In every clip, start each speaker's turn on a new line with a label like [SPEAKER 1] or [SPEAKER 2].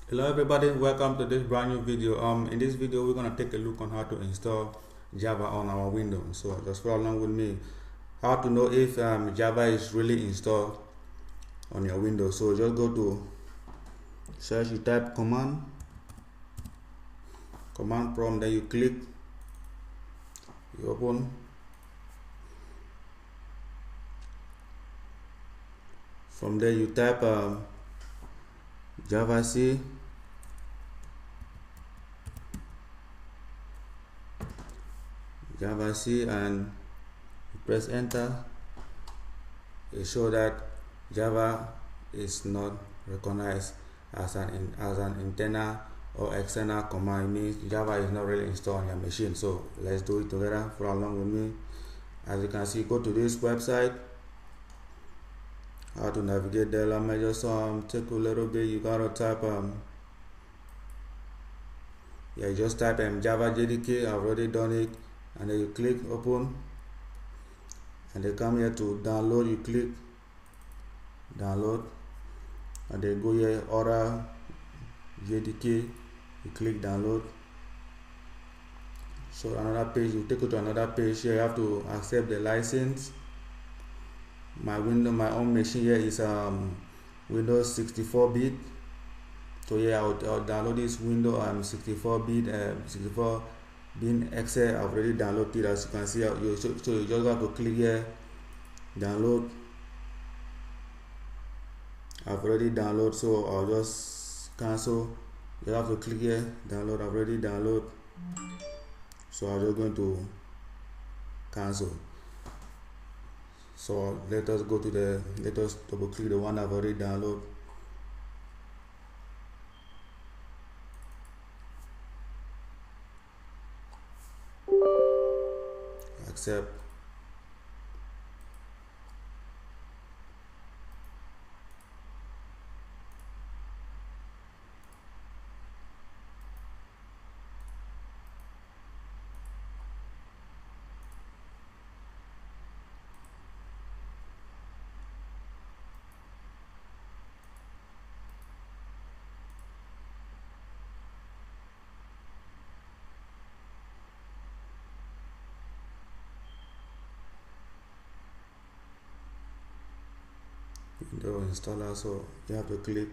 [SPEAKER 1] Hello everybody, welcome to this brand new video. In this video we're gonna take a look on how to install Java on our Windows. So just follow along with me. How to know if Java is really installed on your Windows. So just go to search, you type command prompt, then you click, you open. From there you type javac and you press enter. It shows that Java is not recognized as an internal or external command. It means Java is not really installed on your machine. So let's do it together. Follow along with me. As you can see, go to this website. How to navigate there? Let me just take a little bit. You gotta type you just type Java JDK. I've already done it, and then you click open, and they come here to download. You click download, and they go here order JDK. You click download. So another page, you take it to another page. Here you have to accept the license. My own machine here is Windows 64-bit. So yeah, I'll download this Windows 64-bit 64-bit Excel. I've already downloaded it, as you can see. So you just have to click here, download. I've already downloaded, so I'll just cancel. You have to click here, download. I've already downloaded, so I'm just going to cancel. So let us double click the one I've already downloaded. Accept. Windows installer, so you have to click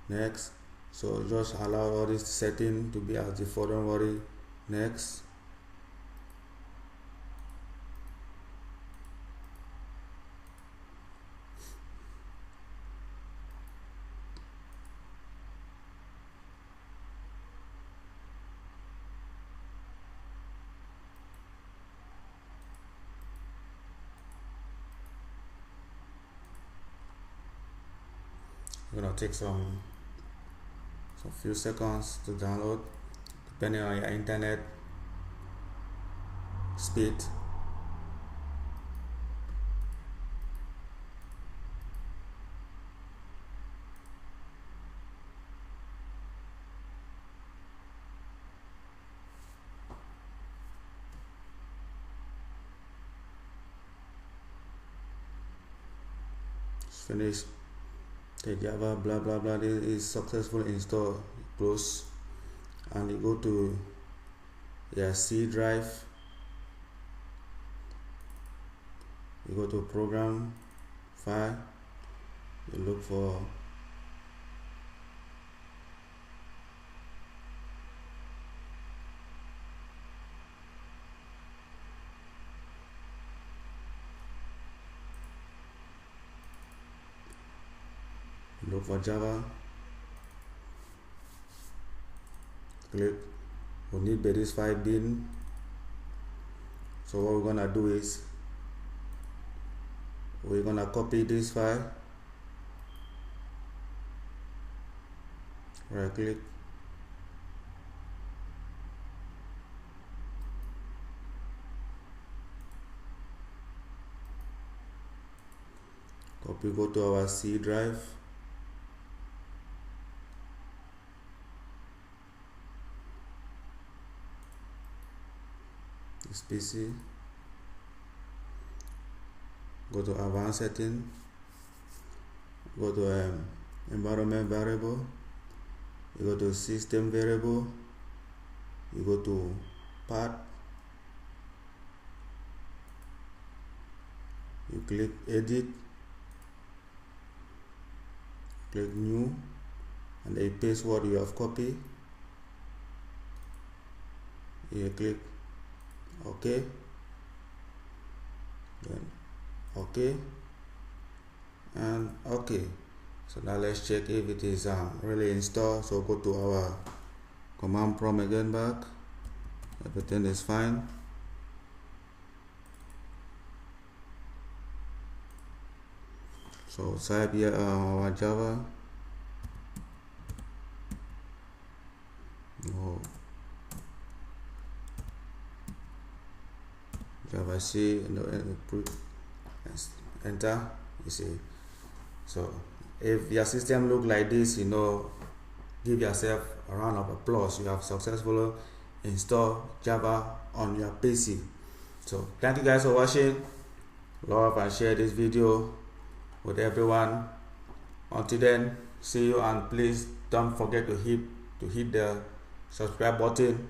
[SPEAKER 1] next. So just allow all this setting to be as default. Don't worry. Next. It's gonna take some few seconds to download, depending on your internet speed. It's finished. The Java blah blah blah, this is successful install. Close, and you go to your C drive. You go to program file. You look for Java. Click. We need this file bin. So what we're gonna do is we're gonna copy this file. Right click. Copy, go to our C drive. This PC. Go to advanced setting. Go to environment variable. you go to system variable, you go to path, you click edit, click new, and then you paste what you have copied. You click OK, then OK and OK. So now let's check if it is really installed. So go to our command prompt again back. Everything is fine. So type here our Java. Java C, enter. You see. So if your system look like this, give yourself a round of applause. You have successfully installed Java on your PC. So thank you guys for watching. Love and share this video with everyone. Until then, see you, and please don't forget to hit the subscribe button